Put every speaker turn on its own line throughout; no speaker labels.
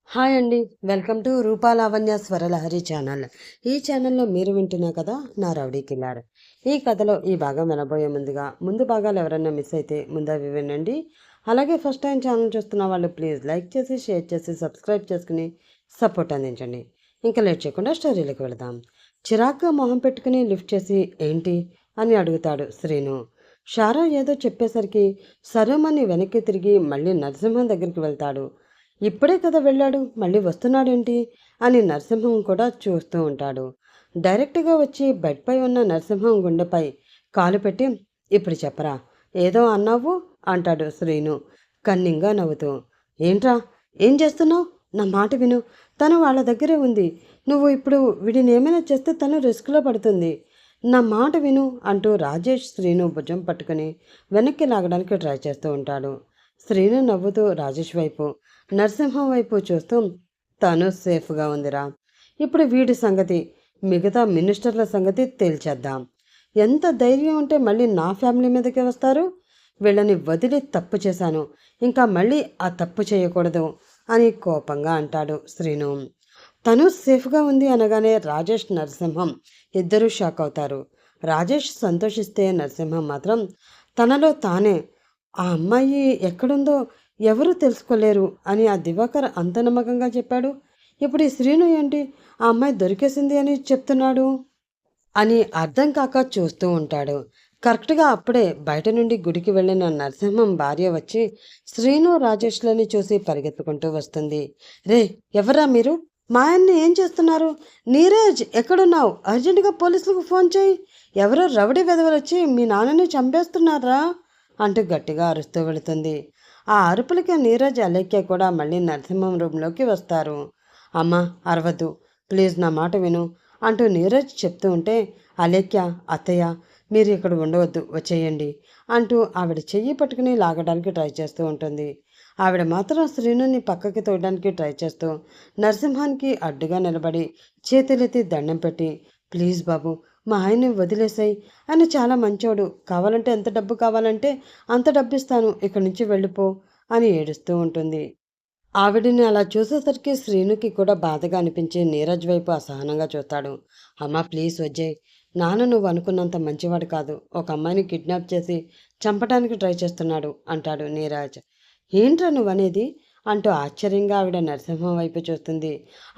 Hi అండి. Welcome to Roopa Lavanya Swaralahari channel. ఈ ఛానల్‌లో మీరు వింటున్న కథ నా రౌడీ కిల్లర్. ఈ కథలో ఈ భాగం వినబోయే ముందు భాగాలు ఎవరైనా మిస్ అయితే ముందు అవి వినండి. అలాగే ఫస్ట్ టైం ఛానల్ చూస్తున్న వాళ్ళు ప్లీజ్ లైక్ చేసి, షేర్ చేసి, సబ్స్క్రైబ్ చేసుకుని సపోర్ట్ అందించండి. ఇంకా లేట్ చేయకుండా స్టోరీలోకి వెళదాం. చిరాగ్గా మొహం పెట్టుకుని లిఫ్ట్ చేసి ఏంటి అని అడుగుతాడు శ్రీను. షారా ఏదో చెప్పేసరికి సరేమని వెనక్కి తిరిగి మళ్ళీ నరసింహం దగ్గరికి వెళ్తాడు. ఇప్పుడే కదా వెళ్ళాడు, మళ్ళీ వస్తున్నాడేంటి అని నరసింహం కూడా చూస్తూ ఉంటాడు. డైరెక్ట్గా వచ్చి బెడ్పై ఉన్న నరసింహం గుండెపై కాలు పెట్టి ఇప్పుడు చెప్పరా, ఏదో అన్నావు అంటాడు శ్రీను కన్నింగా నవ్వుతూ. ఏంట్రా, ఏం చేస్తున్నావు? నా మాట విను, తను వాళ్ళ దగ్గరే ఉంది. నువ్వు ఇప్పుడు వీడిని ఏమైనా చేస్తే తను రిస్క్లో పడుతుంది. నా మాట విను అంటూ రాజేష్ శ్రీను భుజం పట్టుకుని వెనక్కి లాగడానికి ట్రై చేస్తూ ఉంటాడు. శ్రీను నవ్వుతూ రాజేష్ వైపు, నరసింహం వైపు చూస్తూ తను సేఫ్గా ఉందిరా. ఇప్పుడు వీడి సంగతి, మిగతా మినిస్టర్ల సంగతి తేల్చేద్దాం. ఎంత ధైర్యం ఉంటే మళ్ళీ నా ఫ్యామిలీ మీదకి వస్తారు? వీళ్ళని వదిలి తప్పు చేశాను, ఇంకా మళ్ళీ ఆ తప్పు చేయకూడదు అని కోపంగా అంటాడు శ్రీను. తను సేఫ్గా ఉంది అనగానే రాజేష్ నరసింహం ఇద్దరూ షాక్ అవుతారు. రాజేష్ సంతోషిస్తే నరసింహం మాత్రం తనలో తానే ఆ అమ్మాయి ఎక్కడుందో ఎవరూ తెలుసుకోలేరు అని ఆ దివాకర్ అంత నమ్మకంగా చెప్పాడు. ఇప్పుడు ఈ శ్రీను ఏంటి ఆ అమ్మాయి దొరికేసింది అని చెప్తున్నాడు అని అర్థం కాక చూస్తూ ఉంటాడు. కరెక్ట్గా అప్పుడే బయట నుండి గుడికి వెళ్ళిన నరసింహం భార్య వచ్చి శ్రీను రాజేష్లని చూసి పరిగెత్తుకుంటూ వస్తుంది. రే, ఎవరా మీరు? మా ఆయన్ని ఏం చేస్తున్నారు? నీరజ్ ఎక్కడున్నావు? అర్జెంటుగా పోలీసులకు ఫోన్ చేయి. ఎవరో రౌడీ వెధవలొచ్చి మీ నాన్నని చంపేస్తున్నారా అంటూ గట్టిగా అరుస్తూ వెళుతుంది. ఆ అరుపులకి నీరజ్ అలేఖ్య కూడా మళ్ళీ నరసింహం రూమ్లోకి వస్తారు. అమ్మ, అరవద్దు, ప్లీజ్ నా మాట విను అంటూ నీరజ్ చెప్తూ ఉంటే అలేఖ్య, అత్తయ్య మీరు ఇక్కడ ఉండవద్దు, వచ్చేయండి అంటూ ఆవిడ చెయ్యి పట్టుకుని లాగడానికి ట్రై చేస్తూ ఉంటుంది. ఆవిడ మాత్రం శ్రీనుని పక్కకి తోయడానికి ట్రై చేస్తూ నరసింహానికి అడ్డుగా నిలబడి చేతులెత్తి దండం పెట్టి, ప్లీజ్ బాబు, మా ఆయన్ని వదిలేసాయి, ఆయన చాలా మంచోడు, కావాలంటే ఎంత డబ్బు కావాలంటే అంత డబ్బు ఇస్తాను, ఇక్కడి నుంచి వెళ్ళిపో అని ఏడుస్తూ ఉంటుంది. ఆవిడని అలా చూసేసరికి శ్రీనుకి కూడా బాధగా అనిపించి నీరజ్ వైపు అసహనంగా చూస్తాడు. అమ్మ ప్లీజ్ వజ్జయ్, నాన్న నువ్వు అనుకున్నంత మంచివాడు కాదు, ఒక అమ్మాయిని కిడ్నాప్ చేసి చంపడానికి ట్రై చేస్తున్నాడు అంటాడు నీరజ్. ఏంట్రా నువ్వనేది అంటూ ఆశ్చర్యంగా ఆవిడ నరసింహం వైపు చూస్తుంది.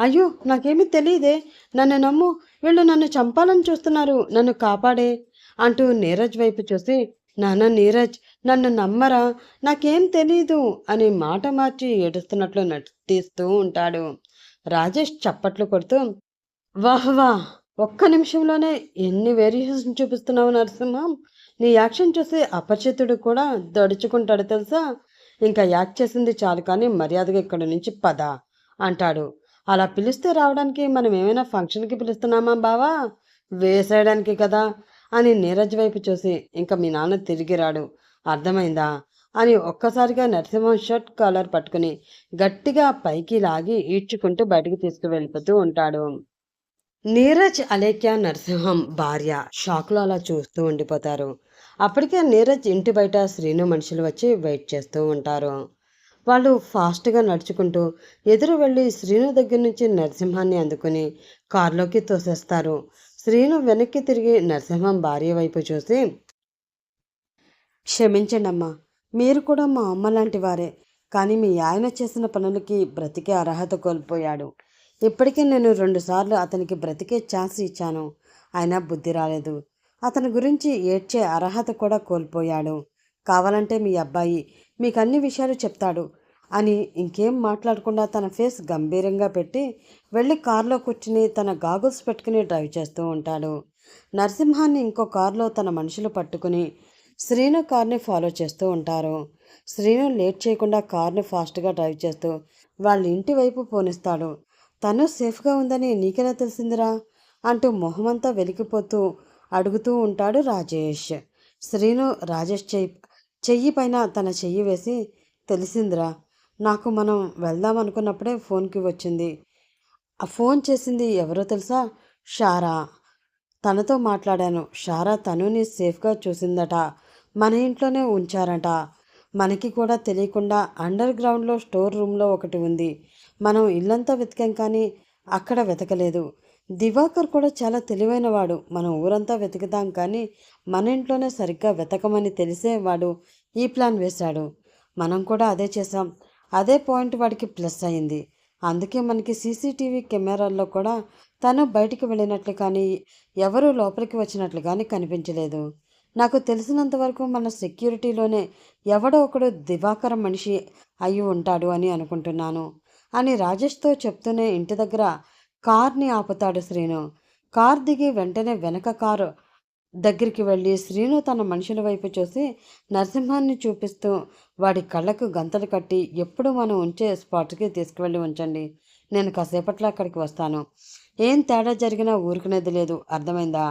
అయ్యో, నాకేమీ తెలియదే, నన్ను నమ్ము, వీళ్ళు నన్ను చంపాలని చూస్తున్నారు, నన్ను కాపాడే అంటూ నీరజ్ వైపు చూసి, నాన్న నీరజ్, నన్ను నమ్మరా, నాకేం తెలీదు అని మాట మార్చి ఏడుస్తున్నట్లు నటిస్తూ ఉంటాడు. రాజేష్ చప్పట్లు కొడుతూ, వాహ్ వాహ్, ఒక్క నిమిషంలోనే ఎన్ని వేరియేషన్స్ చూపిస్తున్నావు నరసింహం. నీ యాక్షన్ చూసి అపరిచితుడు కూడా దడుచుకుంటాడు తెలుసా. ఇంకా యాక్ట్ చేసింది చాలు కానీ మర్యాదగా ఇక్కడి నుంచి పద అంటాడు. అలా పిలిస్తే రావడానికి మనం ఏమైనా ఫంక్షన్కి పిలుస్తున్నామా బావా? వేసేయడానికి కదా అని నీరజ్ వైపు చూసి, ఇంకా మీ నాన్న తిరిగి రాడు, అర్థమైందా అని ఒక్కసారిగా నరసింహం షర్ట్ కాలర్ పట్టుకుని గట్టిగా పైకి లాగి ఈడ్చుకుంటూ బయటకు తీసుకువెళ్ళిపోతూ ఉంటాడు. నీరజ్, అలేఖ్య, నరసింహం భార్య షాక్లో అలా చూస్తూ ఉండిపోతారు. అప్పటికే నీరజ్ ఇంటి బయట శ్రీను మనుషులు వచ్చి వెయిట్ చేస్తూ ఉంటారు. వాళ్ళు ఫాస్ట్గా నడుచుకుంటూ ఎదురు వెళ్ళి శ్రీను దగ్గర నుంచి నరసింహాన్ని అందుకుని కారులోకి తోసేస్తారు. శ్రీను వెనక్కి తిరిగి నరసింహం భార్య వైపు చూసి, క్షమించండమ్మా, మీరు కూడా మా అమ్మ లాంటి వారే, కానీ మీ ఆయన చేసిన పనులకి బ్రతికే అర్హత కోల్పోయాడు. ఇప్పటికే నేను 2 సార్లు అతనికి బ్రతికే ఛాన్స్ ఇచ్చాను, అయినా బుద్ధి రాలేదు. అతని గురించి ఏడ్చే అర్హత కూడా కోల్పోయాడు. కావాలంటే మీ అబ్బాయి మీకు అన్ని విషయాలు చెప్తాడు అని ఇంకేం మాట్లాడకుండా తన ఫేస్ గంభీరంగా పెట్టి వెళ్ళి కారులో కూర్చుని తన గాగుల్స్ పెట్టుకుని డ్రైవ్ చేస్తూ ఉంటాడు. నరసింహాన్ని ఇంకో కారులో తన మనుషులు పట్టుకుని శ్రీను కార్ని ఫాలో చేస్తూ ఉంటారు. శ్రీను లేట్ చేయకుండా కార్ని ఫాస్ట్గా డ్రైవ్ చేస్తూ వాళ్ళ ఇంటి వైపు పోనిస్తాడు. తను సేఫ్గా ఉందని నీకెలా తెలిసిందిరా అంటూ మొహమంతా వెలికిపోతూ అడుగుతూ ఉంటాడు రాజేష్. శ్రీను రాజేష్ చెయ్యి పైన తన చెయ్యి వేసి, తెలిసిందిరా, నాకు మనం వెళ్దాం అనుకున్నప్పుడే ఫోన్కి వచ్చింది. ఆ ఫోన్ చేసింది ఎవరో తెలుసా? షారా. తనతో మాట్లాడాను. షారా తనుని సేఫ్గా చూసిందట, మన ఇంట్లోనే ఉంచారట. మనకి కూడా తెలియకుండా అండర్ గ్రౌండ్లో స్టోర్ రూమ్లో ఒకటి ఉంది, మనం ఇల్లంతా వెతికాం కానీ అక్కడ వెతకలేదు. దివాకర్ కూడా చాలా తెలివైనవాడు. మనం ఊరంతా వెతుకుతాం కానీ మన ఇంట్లోనే సరిగ్గా వెతకమని తెలిసే వాడు ఈ ప్లాన్ వేశాడు. మనం కూడా అదే చేసాం. అదే పాయింట్ వాడికి ప్లస్ అయింది. అందుకే మనకి సీసీటీవీ కెమెరాల్లో కూడా తను బయటికి వెళ్ళినట్లు కానీ ఎవరూ లోపలికి వచ్చినట్లు కానీ కనిపించలేదు. నాకు తెలిసినంత వరకు మన సెక్యూరిటీలోనే ఎవడో ఒకడు దివాకర మనిషి అయి ఉంటాడు అని అనుకుంటున్నాను అని రాజేష్తో చెప్తూనే ఇంటి దగ్గర కార్ని ఆపుతాడు శ్రీను. కార్ దిగి వెంటనే వెనక కారు దగ్గరికి వెళ్ళి శ్రీను తన మనుషుల వైపు చూసి నరసింహాన్ని చూపిస్తూ వాడి కళ్ళకు గంతలు కట్టి ఎప్పుడు మనం ఉంచే స్పాట్కి తీసుకువెళ్ళి ఉంచండి. నేను కాసేపట్లో అక్కడికి వస్తాను. ఏం తేడా జరిగినా ఊరుకునేది లేదు, అర్థమైందా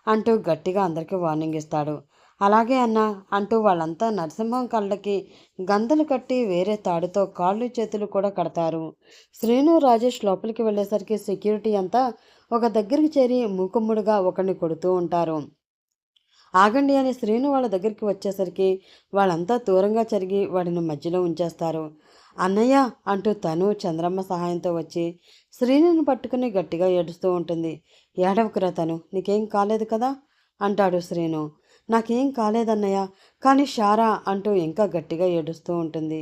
అంటూ గట్టిగా అందరికీ వార్నింగ్ ఇస్తాడు. అలాగే అన్నా అంటూ వాళ్ళంతా నరసింహం కళ్ళకి గంతలు కట్టి వేరే తాడుతో కాళ్ళు చేతులు కూడా కడతారు. శ్రీను రాజేష్ లోపలికి వెళ్ళేసరికి సెక్యూరిటీ అంతా ఒక దగ్గరికి చేరి మూకుమ్ముడుగా ఒకరిని కొడుతూ ఉంటారు. ఆగండి అని శ్రీను వాళ్ళ దగ్గరికి వచ్చేసరికి వాళ్ళంతా దూరంగా జరిగి వాడిని మధ్యలో ఉంచేస్తారు. అన్నయ్య అంటూ తను చంద్రమ్మ సహాయంతో వచ్చి శ్రీనుని పట్టుకుని గట్టిగా ఏడుస్తూ ఉంటుంది. ఏడవకురా తను, నీకేం కాలేదు కదా అంటాడు శ్రీను. నాకేం కాలేదన్నయ్య, కానీ షారా అంటూ ఇంకా గట్టిగా ఏడుస్తూ ఉంటుంది.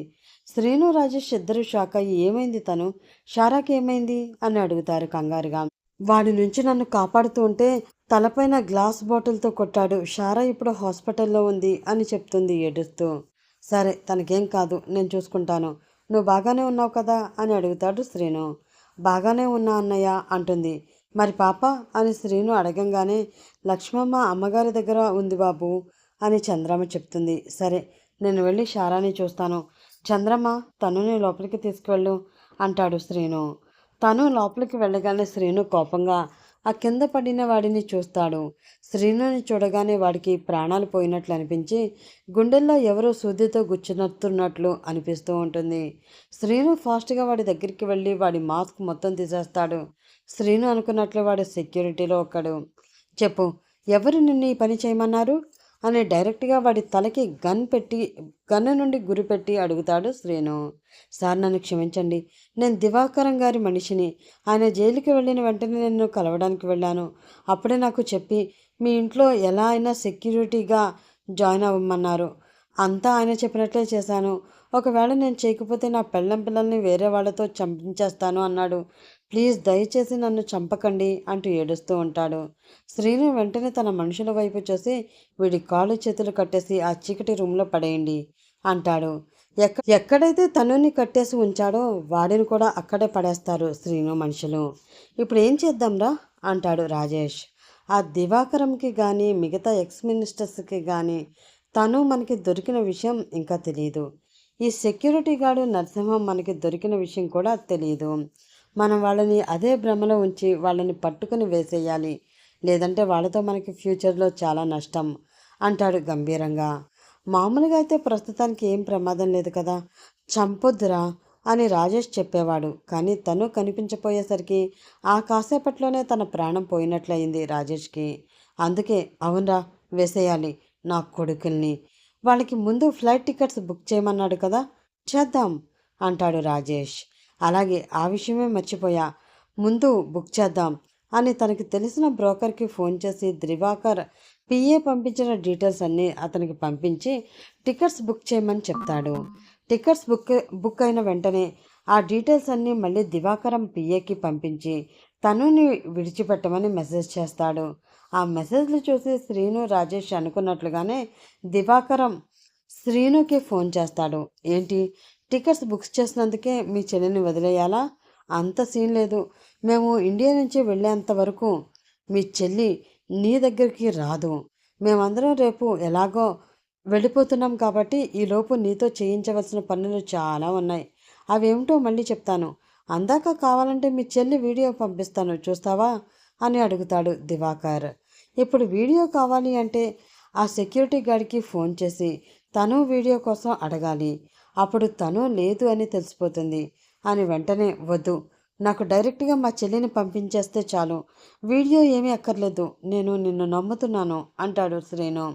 శ్రీను రాజేష్ ఇద్దరు షాక్ అయ్యి ఏమైంది తను, షారాకి ఏమైంది అని అడుగుతారు కంగారుగా. వాడి నుంచి నన్ను కాపాడుతూ ఉంటే తలపైన గ్లాస్ బాటిల్తో కొట్టాడు. షారా ఇప్పుడు హాస్పిటల్లో ఉంది అని చెప్తుంది ఏడుస్తూ. సరే తనకేం కాదు, నేను చూసుకుంటాను. నువ్వు బాగానే ఉన్నావు కదా అని అడుగుతాడు శ్రీను. బాగానే ఉన్నా అన్నయ్య అంటుంది. మరి పాప అని శ్రీను అడగంగానే లక్ష్మమ్మ అమ్మగారి దగ్గర ఉంది బాబు అని చంద్రమ్మ చెప్తుంది. సరే నేను వెళ్ళి షారాని చూస్తాను. చంద్రమ్మ తనుని లోపలికి తీసుకువెళ్ళు అంటాడు శ్రీను. తను లోపలికి వెళ్ళగానే శ్రీను కోపంగా ఆ కింద పడిన వాడిని చూస్తాడు. శ్రీనుని చూడగానే వాడికి ప్రాణాలు పోయినట్లు అనిపించి గుండెల్లో ఎవరో సూదితో గుచ్చునట్టున్నట్లు అనిపిస్తూ ఉంటుంది. శ్రీను ఫాస్ట్గా వాడి దగ్గరికి వెళ్ళి వాడి మాస్క్ మొత్తం తీసేస్తాడు. శ్రీను అనుకున్నట్లు వాడు సెక్యూరిటీలో ఒకడు. చెప్పు, ఎవరు నిన్ను ఈ పని చేయమన్నారు అని డైరెక్ట్గా వాడి తలకి గన్ను నుండి గురిపెట్టి అడుగుతాడు శ్రీను. సార్ నన్ను క్షమించండి, నేను దివాకరం గారి మనిషిని. ఆయన జైలుకి వెళ్ళిన వెంటనే నేను కలవడానికి వెళ్ళాను. అప్పుడే నాకు చెప్పి మీ ఇంట్లో ఎలా అయినా సెక్యూరిటీగా జాయిన్ అవ్వమన్నారు. అంతా ఆయన చెప్పినట్లే చేశాను. ఒకవేళ నేను చేయకపోతే నా పెళ్ళం పిల్లల్ని వేరే వాళ్ళతో చంపించేస్తాను అన్నాడు. ప్లీజ్ దయచేసి నన్ను చంపకండి అంటూ ఏడుస్తూ ఉంటాడు. శ్రీను వెంటనే తన మనుషుల వైపు చూసి వీడి కాళ్ళు చేతులు కట్టేసి ఆ చీకటి రూమ్లో పడేయండి అంటాడు. ఎక్కడైతే తనుని కట్టేసి ఉంచాడో వాడిని కూడా అక్కడే పడేస్తారు శ్రీను మనుషులు. ఇప్పుడు ఏం చేద్దాంరా అంటాడు రాజేష్. ఆ దివాకరంకి కానీ మిగతా ఎక్స్ మినిస్టర్స్కి కానీ తను మనకి దొరికిన విషయం ఇంకా తెలియదు. ఈ సెక్యూరిటీ గార్డు నరసింహం మనకి దొరికిన విషయం కూడా తెలియదు. మనం వాళ్ళని అదే భ్రమలో ఉంచి వాళ్ళని పట్టుకుని వేసేయాలి. లేదంటే వాళ్ళతో మనకి ఫ్యూచర్లో చాలా నష్టం అంటాడు గంభీరంగా. మామూలుగా అయితే ప్రస్తుతానికి ఏం ప్రమాదం లేదు కదా, చంపొద్దురా అని రాజేష్ చెప్పేవాడు. కానీ తను కనిపించపోయేసరికి ఆ కాసేపట్లోనే తన ప్రాణం పోయినట్లయింది రాజేష్కి. అందుకే అవునరా వేసేయాలి నా కొడుకుల్ని. వాళ్ళకి ముందు ఫ్లైట్ టికెట్స్ బుక్ చేయమన్నాడు కదా, చేద్దాం అంటాడు రాజేష్. అలాగే ఆ విషయమే మర్చిపోయా, ముందు బుక్ చేద్దాం అని తనకి తెలిసిన బ్రోకర్కి ఫోన్ చేసి దివాకర్ పిఏ పంపించిన డీటెయిల్స్ అన్నీ అతనికి పంపించి టికెట్స్ బుక్ చేయమని చెప్తాడు. టికెట్స్ బుక్ అయిన వెంటనే ఆ డీటెయిల్స్ అన్నీ మళ్ళీ దివాకరం పిఏకి పంపించి తనుని విడిచిపెట్టమని మెసేజ్ చేస్తాడు. ఆ మెసేజ్లు చూసి శ్రీను రాజేష్ అనుకున్నట్లుగానే దివాకరం శ్రీనుకి ఫోన్ చేస్తాడు. ఏంటి, టికెట్స్ బుక్ చేసినందుకే మీ చెల్లిని వదిలేయాలా? అంత సీన్ లేదు. మేము ఇండియా నుంచి వెళ్ళేంత వరకు మీ చెల్లి నీ దగ్గరికి రాదు. మేమందరం రేపు ఎలాగో వెళ్ళిపోతున్నాం కాబట్టి ఈలోపు నీతో చేయించవలసిన పనులు చాలా ఉన్నాయి. అవేమిటో మళ్ళీ చెప్తాను. అందాక కావాలంటే మీ చెల్లి వీడియో పంపిస్తాను, చూస్తావా అని అడుగుతాడు దివాకర్. ఇప్పుడు వీడియో కావాలి అంటే ఆ సెక్యూరిటీ గార్డ్కి ఫోన్ చేసి తను వీడియో కోసం అడగాలి. అప్పుడు తను లేదు అని తెలిసిపోతుంది అని వెంటనే వద్దు, నాకు డైరెక్ట్గా మా చెల్లిని పంపించేస్తే చాలు, వీడియో ఏమీ అక్కర్లేదు, నేను నిన్ను నమ్ముతున్నాను అంటాడు శ్రీను.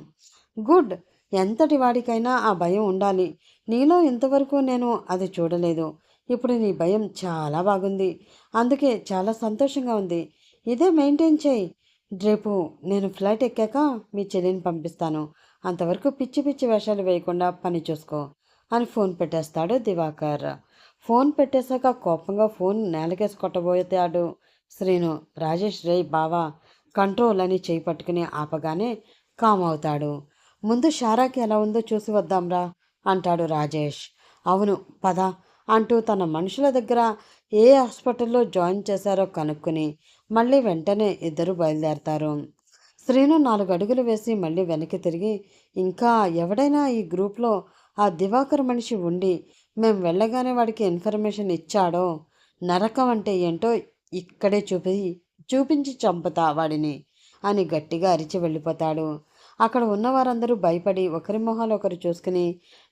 గుడ్, ఎంతటి వాడికైనా ఆ భయం ఉండాలి. నీలో ఇంతవరకు నేను అది చూడలేదు. ఇప్పుడు నీ భయం చాలా బాగుంది. అందుకే చాలా సంతోషంగా ఉంది. ఇదే మెయింటైన్ చేయి. రేపు నేను ఫ్లైట్ ఎక్కాక మీ చెల్లిని పంపిస్తాను. అంతవరకు పిచ్చి పిచ్చి వేషాలు వేయకుండా పని చూసుకో అని ఫోన్ పెట్టేస్తాడు దివాకర్. ఫోన్ పెట్టేశాక కోపంగా ఫోన్ నేలకేసి కొట్టబోతాడు శ్రీను. రాజేష్ రేయ్ బావా కంట్రోల్ అని చేయి పట్టుకుని ఆపగానే కామ్ అవుతాడు. ముందు షారాకి ఎలా ఉందో చూసి వద్దాంరా అంటాడు రాజేష్. అవును పద అంటూ తన మనుషుల దగ్గర ఏ హాస్పిటల్లో జాయిన్ చేశారో కనుక్కొని మళ్ళీ వెంటనే ఇద్దరు బయలుదేరతారు. శ్రీను 4 అడుగులు వేసి మళ్ళీ వెనక్కి తిరిగి, ఇంకా ఎవడైనా ఈ గ్రూప్లో ఆ దివాకర్ మనిషి ఉండి మేం వెళ్ళగానే వాడికి ఇన్ఫర్మేషన్ ఇచ్చాడో నరకం అంటే ఏంటో ఇక్కడే చూపించి చంపుతా వాడిని అని గట్టిగా అరిచి వెళ్ళిపోతాడు. అక్కడ ఉన్నవారందరూ భయపడి ఒకరి మొహాలు ఒకరు చూసుకుని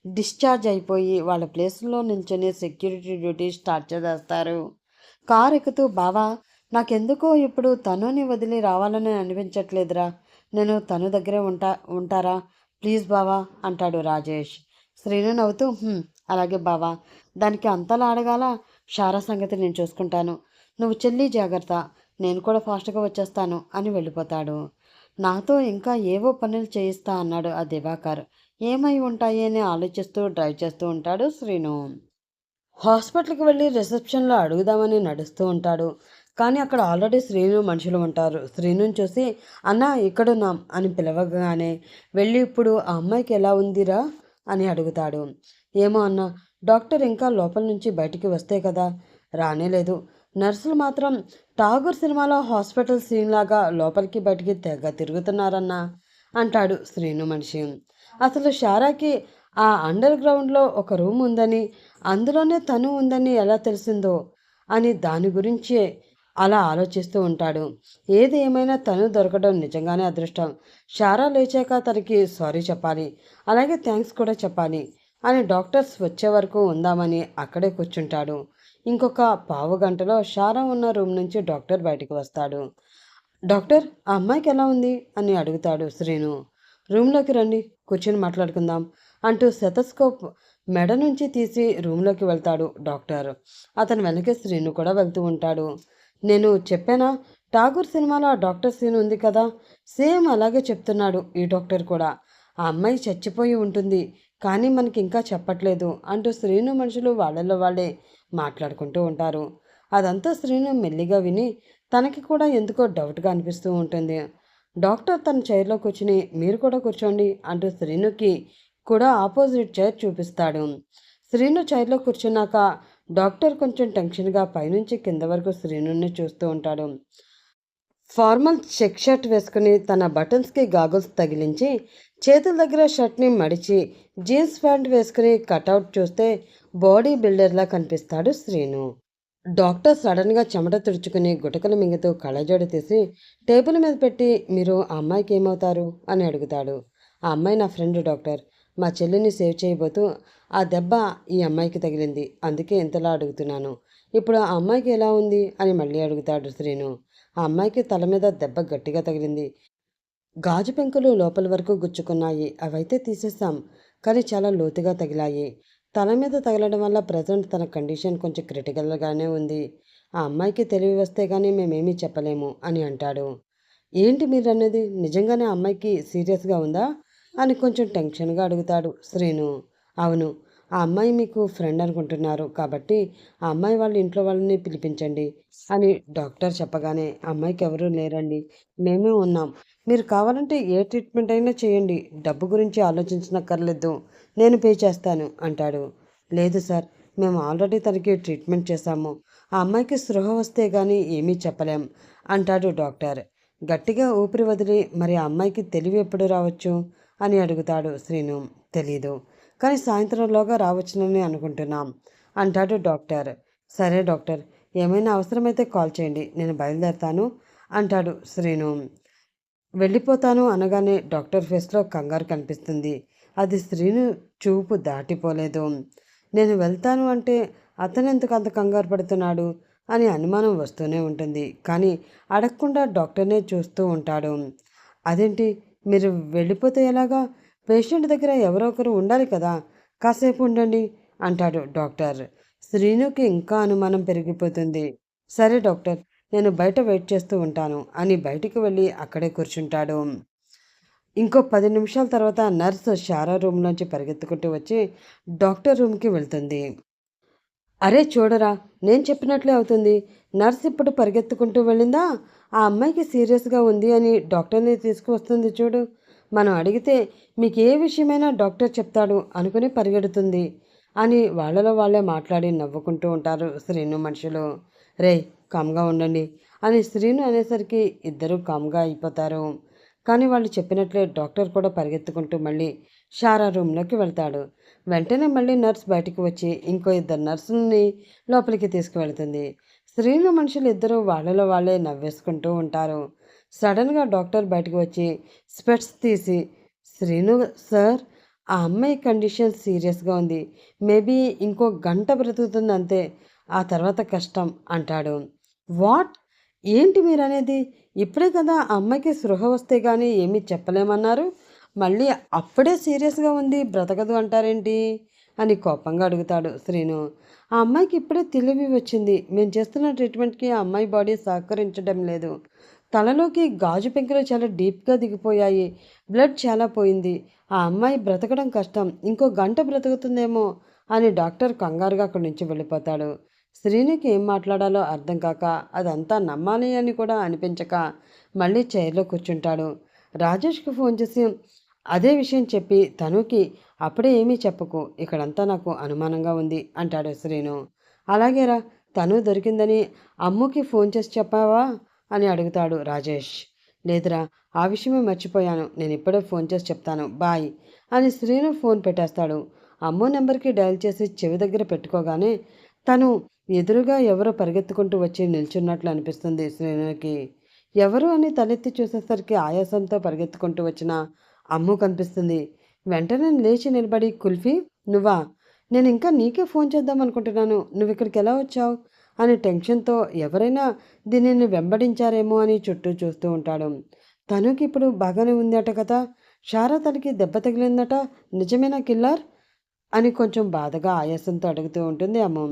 డిశ్చార్జ్ అయిపోయి వాళ్ళ ప్లేస్లో నిల్చొని సెక్యూరిటీ డ్యూటీ స్టార్ట్ చేసేస్తారు. కారు ఎక్కుతూ బావా నాకెందుకో ఇప్పుడు తనుని వదిలి రావాలని అనిపించట్లేదురా. నేను తను దగ్గరే ఉంటారా ప్లీజ్ బావా అంటాడు రాజేష్. శ్రీను నవ్వుతూ అలాగే బావా, దానికి అంతలా అడగాల. షారా సంగతి నేను చూసుకుంటాను. నువ్వు చెల్లి జాగ్రత్త, నేను కూడా ఫాస్ట్గా వచ్చేస్తాను అని వెళ్ళిపోతాడు. నాతో ఇంకా ఏవో పనులు చేయిస్తా అన్నాడు ఆ దివాకర్. ఏమై ఉంటాయి అని ఆలోచిస్తూ డ్రైవ్ చేస్తూ ఉంటాడు శ్రీను. హాస్పిటల్కి వెళ్ళి రిసెప్షన్లో అడుగుదామని నడుస్తూ ఉంటాడు. కానీ అక్కడ ఆల్రెడీ శ్రీను మనుషులు ఉంటారు. శ్రీనుని చూసి అన్న ఇక్కడున్నాం అని పిలవగానే వెళ్ళి ఇప్పుడు ఆ అమ్మాయికి ఎలా ఉందిరా అని అడుగుతాడు. ఏమో అన్న, డాక్టర్ ఇంకా లోపల నుంచి బయటికి వస్తే కదా, రానేలేదు. నర్సులు మాత్రం ఠాగూర్ సినిమాలో హాస్పిటల్ సీన్ లాగా లోపలికి బయటికి తెగ తిరుగుతున్నారన్నా అంటాడు శ్రీను మనిషి. అసలు షారాకి ఆ అండర్ గ్రౌండ్లో ఒక రూమ్ ఉందని, అందులోనే తను ఉందని ఎలా తెలిసిందో అని దాని గురించే అలా ఆలోచిస్తూ ఉంటాడు. ఏది ఏమైనా తను దొరకడం నిజంగానే అదృష్టం. షారా లేచాక తనకి సారీ చెప్పాలి, అలాగే థ్యాంక్స్ కూడా చెప్పాలి అని డాక్టర్స్ వచ్చే వరకు ఉందామని అక్కడే కూర్చుంటాడు. ఇంకొక పావు గంటలో షారా ఉన్న రూమ్ నుంచి డాక్టర్ బయటికి వస్తాడు. డాక్టర్ ఆ అమ్మాయికి ఎలా ఉంది అని అడుగుతాడు శ్రీను. రూమ్లోకి రండి, కూర్చొని మాట్లాడుకుందాం అంటూ సెతస్కోప్ మెడ నుంచి తీసి రూమ్లోకి వెళ్తాడు డాక్టర్. అతను వెనకే శ్రీను కూడా వెళ్తూ ఉంటాడు. నేను చెప్పానా, ఠాగూర్ సినిమాలో ఆ డాక్టర్ సీన్ ఉంది కదా, సేమ్ అలాగే చెప్తున్నాడు ఈ డాక్టర్ కూడా. ఆ అమ్మాయి చచ్చిపోయి ఉంటుంది, కానీ మనకి ఇంకా చెప్పట్లేదు అంటూ శ్రీను మనుషులు వాళ్ళల్లో వాళ్ళే మాట్లాడుకుంటూ ఉంటారు. అదంతా శ్రీను మెల్లిగా విని తనకి కూడా ఎందుకో డౌట్గా అనిపిస్తూ ఉంటుంది. డాక్టర్ తన చైర్లో కూర్చుని మీరు కూడా కూర్చోండి అంటూ శ్రీనుకి కూడా ఆపోజిట్ చైర్ చూపిస్తాడు. శ్రీను చైర్లో కూర్చున్నాక డాక్టర్ కొంచెం టెన్షన్గా పైనుంచి కింద వరకు శ్రీనుని చూస్తూ ఉంటాడు. ఫార్మల్ చెక్ షర్ట్ వేసుకుని తన బటన్స్కి గాగుల్స్ తగిలించి చేతుల దగ్గర షర్ట్ని మడిచి జీన్స్ ప్యాంట్ వేసుకుని కటౌట్ చూస్తే బాడీ బిల్డర్లా కనిపిస్తాడు శ్రీను. డాక్టర్ సడన్గా చెమట తుడుచుకుని గుటకలు మింగుతూ కళ్ళజోడు తీసి టేబుల్ మీద పెట్టి మీరు ఆ అమ్మాయికి ఏమవుతారు అని అడుగుతాడు. ఆ అమ్మాయి నా ఫ్రెండ్ డాక్టర్, మా చెల్లిని సేవ్ చేయబోతూ ఆ దెబ్బ ఈ అమ్మాయికి తగిలింది, అందుకే ఇంతలా అడుగుతున్నాను. ఇప్పుడు ఆ అమ్మాయికి ఎలా ఉంది అని మళ్ళీ అడుగుతాడు శ్రీను. ఆ అమ్మాయికి తల మీద దెబ్బ గట్టిగా తగిలింది. గాజు పెంకులు లోపల వరకు గుచ్చుకున్నాయి. అవైతే తీసేస్తాం, కానీ చాలా లోతుగా తగిలాయి. తల మీద తగలడం వల్ల ప్రజెంట్ తన కండిషన్ కొంచెం క్రిటికల్గానే ఉంది. ఆ అమ్మాయికి తెలివి వస్తే కానీ మేమేమీ చెప్పలేము అని అంటాడు. ఏంటి మీరు అన్నది, నిజంగానే ఆ అమ్మాయికి సీరియస్గా ఉందా అని కొంచెం టెన్షన్గా అడుగుతాడు శ్రీను. అవును, ఆ అమ్మాయి మీకు ఫ్రెండ్ అనుకుంటున్నారు కాబట్టి ఆ అమ్మాయి వాళ్ళ ఇంట్లో వాళ్ళని పిలిపించండి అని డాక్టర్ చెప్పగానే అమ్మాయికి ఎవరూ లేరండి, మేమే ఉన్నాం. మీరు కావాలంటే ఏ ట్రీట్మెంట్ అయినా చేయండి, డబ్బు గురించి ఆలోచించనక్కర్లేదు, నేను పే చేస్తాను అంటాడు. లేదు సార్, మేము ఆల్రెడీ తనకి ట్రీట్మెంట్ చేశాము. ఆ అమ్మాయికి స్పృహ వస్తే కానీ ఏమీ చెప్పలేం అంటాడు డాక్టర్. గట్టిగా ఊపిరి వదిలి మరి ఆ అమ్మాయికి తెలివి ఎప్పుడు రావచ్చు అని అడుగుతాడు శ్రీను. తెలీదు, కానీ సాయంత్రంలోగా రావచ్చునని అనుకుంటున్నాం అంటాడు డాక్టర్. సరే డాక్టర్, ఏమైనా అవసరమైతే కాల్ చేయండి, నేను బయలుదేరతాను అంటాడు శ్రీను. వెళ్ళిపోతాను అనగానే డాక్టర్ ఫేస్లో కంగారు కనిపిస్తుంది. అది శ్రీను చూపు దాటిపోలేదు. నేను వెళ్తాను అంటే అతనెందుకు అంత కంగారు పడుతున్నాడు అని అనుమానం వస్తూనే ఉంటుంది. కానీ అడగకుండా డాక్టర్నే చూస్తూ ఉంటాడు. అదేంటి, మీరు వెళ్ళిపోతే ఎలాగా, పేషెంట్ దగ్గర ఎవరో ఒకరు ఉండాలి కదా, కాసేపు ఉండండి అంటాడు డాక్టర్. శ్రీనుకి ఇంకా అనుమానం పెరిగిపోతుంది. సరే డాక్టర్, నేను బయట వెయిట్ చేస్తూ ఉంటాను అని బయటికి వెళ్ళి అక్కడే కూర్చుంటాడు. ఇంకో 10 నిమిషాల తర్వాత నర్స్ షారా రూమ్లోంచి పరిగెత్తుకుంటూ వచ్చి డాక్టర్ రూమ్కి వెళ్తుంది. అరే చూడరా, నేను చెప్పినట్లే అవుతుంది. నర్స్ ఇప్పుడు పరిగెత్తుకుంటూ వెళ్ళిందా, ఆ అమ్మాయికి సీరియస్గా ఉంది అని డాక్టర్ని తీసుకువస్తుంది చూడు. మనం అడిగితే మీకు ఏ విషయమైనా డాక్టర్ చెప్తాడు అనుకుని పరిగెడుతుంది అని వాళ్ళలో వాళ్ళే మాట్లాడి నవ్వుకుంటూ ఉంటారు శ్రీను మనుషులు. రే, కామ్గా ఉండండి అని శ్రీను అనేసరికి ఇద్దరూ కామ్గా అయిపోతారు. కానీ వాళ్ళు చెప్పినట్లే డాక్టర్ కూడా పరిగెత్తుకుంటూ మళ్ళీ షారా రూమ్లోకి వెళ్తాడు. వెంటనే మళ్ళీ నర్స్ బయటికి వచ్చి ఇంకో ఇద్దరు నర్సుల్ని లోపలికి తీసుకువెళ్తుంది. శ్రీను మనుషులు ఇద్దరూ వాళ్ళలో వాళ్ళే నవ్వేసుకుంటూ ఉంటారు. సడన్గా డాక్టర్ బయటకు వచ్చి స్పెట్స్ తీసి, శ్రీను సార్, ఆ అమ్మాయి కండిషన్ సీరియస్గా ఉంది. మేబీ ఇంకో గంట బ్రతుకుతుంది అంతే, ఆ తర్వాత కష్టం అంటాడు. వాట్? ఏంటి మీరనేది? ఇప్పుడే కదా ఆ అమ్మాయికి స్పృహ వస్తే కానీ ఏమీ చెప్పలేమన్నారు, మళ్ళీ అప్పుడే సీరియస్గా ఉంది బ్రతకదు అంటారేంటి అని కోపంగా అడుగుతాడు శ్రీను. ఆ అమ్మాయికి ఇప్పుడే తెలివి వచ్చింది. మేము చేస్తున్న ట్రీట్మెంట్కి ఆ అమ్మాయి బాడీ సహకరించడం లేదు. తలలోకి గాజు పెంకులు చాలా డీప్గా దిగిపోయాయి. బ్లడ్ చాలా పోయింది. ఆ అమ్మాయి బ్రతకడం కష్టం. ఇంకో గంట బ్రతుకుతుందేమో అని డాక్టర్ కంగారుగా అక్కడి నుంచి వెళ్ళిపోతాడు. శ్రీనికి ఏం మాట్లాడాలో అర్థం కాక, అదంతా నమ్మాలి అని కూడా అనిపించక మళ్ళీ చైర్లో కూర్చుంటాడు. రాజేష్కి ఫోన్ చేసి అదే విషయం చెప్పి తనుకి అప్పుడే ఏమీ చెప్పకు, ఇక్కడంతా నాకు అనుమానంగా ఉంది అంటాడు శ్రీను. అలాగేరా, తను దొరికిందని అమ్ముకి ఫోన్ చేసి చెప్పావా అని అడుగుతాడు రాజేష్. లేదురా, ఆ విషయమే మర్చిపోయాను, నేను ఇప్పుడే ఫోన్ చేసి చెప్తాను, బాయ్ అని శ్రీను ఫోన్ పెట్టేస్తాడు. అమ్మో నెంబర్కి డయల్ చేసి చెవి దగ్గర పెట్టుకోగానే తను ఎదురుగా ఎవరో పరిగెత్తుకుంటూ వచ్చి నిల్చున్నట్లు అనిపిస్తుంది శ్రీనుకి. ఎవరు అని తలెత్తి చూసేసరికి ఆయాసంతో పరిగెత్తుకుంటూ వచ్చిన అమ్ము కనిపిస్తుంది. వెంటనే లేచి నిలబడి, కుల్ఫీ నువ్వా? నేను ఇంకా నీకే ఫోన్ చేద్దాం అనుకుంటున్నాను, నువ్వు ఇక్కడికి ఎలా వచ్చావు అని టెన్షన్తో ఎవరైనా దీనిని వెంబడించారేమో అని చుట్టూ చూస్తూ ఉంటాడు. తనుకి ఇప్పుడు బాగానే ఉంది అట కదా, షారా తనకి దెబ్బ తగిలిందట, నిజమేనా కిల్లర్ అని కొంచెం బాధగా ఆయాసంతో అడుగుతూ ఉంటుంది అమ్మ.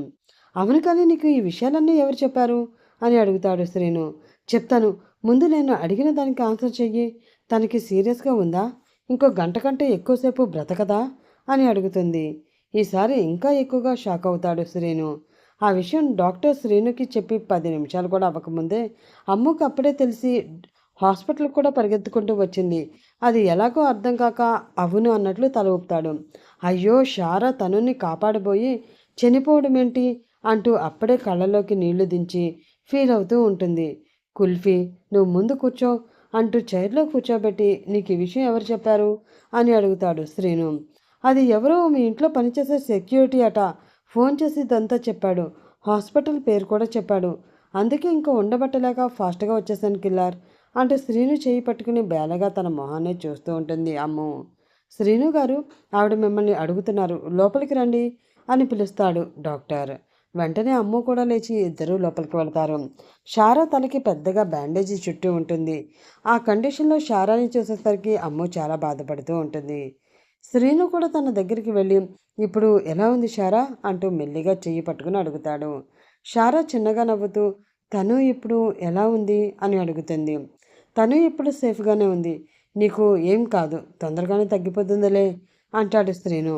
అవును, కానీ నీకు ఈ విషయాలన్నీ ఎవరు చెప్పారు అని అడుగుతాడు శ్రీను. చెప్తాను, ముందు నేను అడిగిన దానికి ఆన్సర్ చెయ్యి. తనకి సీరియస్గా ఉందా, ఇంకో గంట కంటే ఎక్కువసేపు బ్రతకదా అని అడుగుతుంది. ఈసారి ఇంకా ఎక్కువగా షాక్ అవుతాడు శ్రీను. ఆ విషయం డాక్టర్ శ్రీనుకి చెప్పి 10 నిమిషాలు కూడా అవ్వకముందే అమ్ముకు అప్పుడే తెలిసి హాస్పిటల్కి కూడా పరిగెత్తుకుంటూ వచ్చింది. అది ఎలాగో అర్థం కాక అవును అన్నట్లు తల ఊపుతాడు. అయ్యో, షారా తనుని కాపాడబోయి చనిపోవడం ఏంటి అంటూ అప్పుడే కళ్ళలోకి నీళ్లు దించి ఫీల్ అవుతూ ఉంటుంది. కుల్ఫీ, నువ్వు ముందు కూర్చో అంటూ చైర్లో కూర్చోబెట్టి నీకు ఈ విషయం ఎవరు చెప్పారు అని అడుగుతాడు శ్రీను. అది ఎవరో మీ ఇంట్లో పనిచేసే సెక్యూరిటీ అట, ఫోన్ చేసి ఇదంతా చెప్పాడు. హాస్పిటల్ పేరు కూడా చెప్పాడు. అందుకే ఇంకా ఉండబట్టలేక ఫాస్ట్గా వచ్చేసాను కిల్లర్ అంటూ శ్రీను చేయి పట్టుకుని బేలగా తన మొహాన్ని చూస్తూ ఉంటుంది అమ్ము. శ్రీను గారు, ఆవిడ మిమ్మల్ని అడుగుతున్నారు, లోపలికి రండి అని పిలుస్తాడు డాక్టర్. వెంటనే అమ్ము కూడా లేచి ఇద్దరూ లోపలికి వెళ్తారు. షారా తనకి పెద్దగా బ్యాండేజీ చుట్టూ ఉంటుంది. ఆ కండిషన్లో షారాని చూసేసరికి అమ్ము చాలా బాధపడుతూ ఉంటుంది. శ్రీను కూడా తన దగ్గరికి వెళ్ళి ఇప్పుడు ఎలా ఉంది షారా అంటూ మెల్లిగా చెయ్యి పట్టుకుని అడుగుతాడు. షారా చిన్నగా నవ్వుతూ తను ఇప్పుడు ఎలా ఉంది అని అడుగుతుంది. తను ఇప్పుడు సేఫ్గానే ఉంది, నీకు ఏం కాదు, తొందరగానే తగ్గిపోతుందిలే అంటాడు శ్రీను.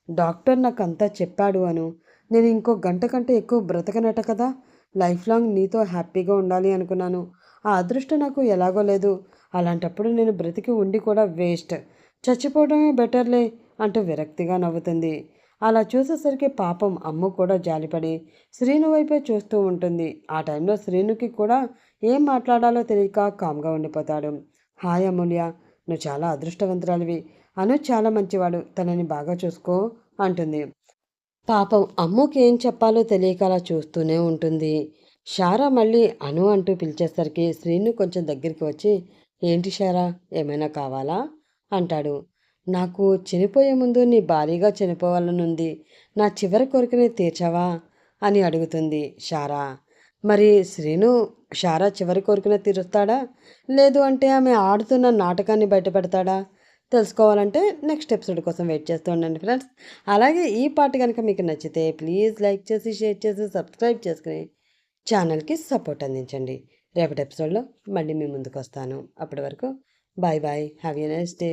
డాక్టర్ నాకు అంతా చెప్పాడు అను, నేను ఇంకో గంట కంటే ఎక్కువ బ్రతకనట కదా, లైఫ్ లాంగ్ నీతో హ్యాపీగా ఉండాలి అనుకున్నాను. ఆ అదృష్టం నాకు ఎలాగో లేదు. అలాంటప్పుడు నేను బ్రతికి ఉండి కూడా వేస్ట్, చచ్చిపోవడమే బెటర్లే అంటూ విరక్తిగా నవ్వుతుంది. అలా చూసేసరికి పాపం అమ్ము కూడా జాలిపడి శ్రీను వైపే చూస్తూ ఉంటుంది. ఆ టైంలో శ్రీనుకి కూడా ఏం మాట్లాడాలో తెలియక కామ్గా ఉండిపోతాడు. హాయ్ అమూల్య, నువ్వు చాలా అదృష్టవంతురాలివి. అను చాలా మంచివాడు, తనని బాగా చూసుకో అంటుంది. పాపం అమ్ముకి ఏం చెప్పాలో తెలియక అలా చూస్తూనే ఉంటుంది. షారా మళ్ళీ అను అంటూ పిలిచేసరికి శ్రీను కొంచెం దగ్గరికి వచ్చి ఏంటి షారా, ఏమైనా కావాలా అంటాడు. నాకు చనిపోయే ముందు నీ భారీగా చనిపోవాలనుంది, నా చివరి కోరికని తీర్చావా అని అడుగుతుంది షారా. మరి శ్రీను షారా చివరి కోరికను తీరుస్తాడా, లేదు అంటే ఆమె ఆడుతున్న నాటకాన్ని బయటపెడతాడా? తెలుసుకోవాలంటే నెక్స్ట్ ఎపిసోడ్ కోసం వెయిట్ చేస్తూ ఉండండి ఫ్రెండ్స్. అలాగే ఈ పార్ట్ కనుక మీకు నచ్చితే ప్లీజ్ లైక్ చేసి, షేర్ చేసి, సబ్స్క్రైబ్ చేసుకుని ఛానల్కి సపోర్ట్ అందించండి. రేపటి ఎపిసోడ్లో మళ్ళీ మీ ముందుకు వస్తాను. అప్పటి వరకు bye bye, have a nice day.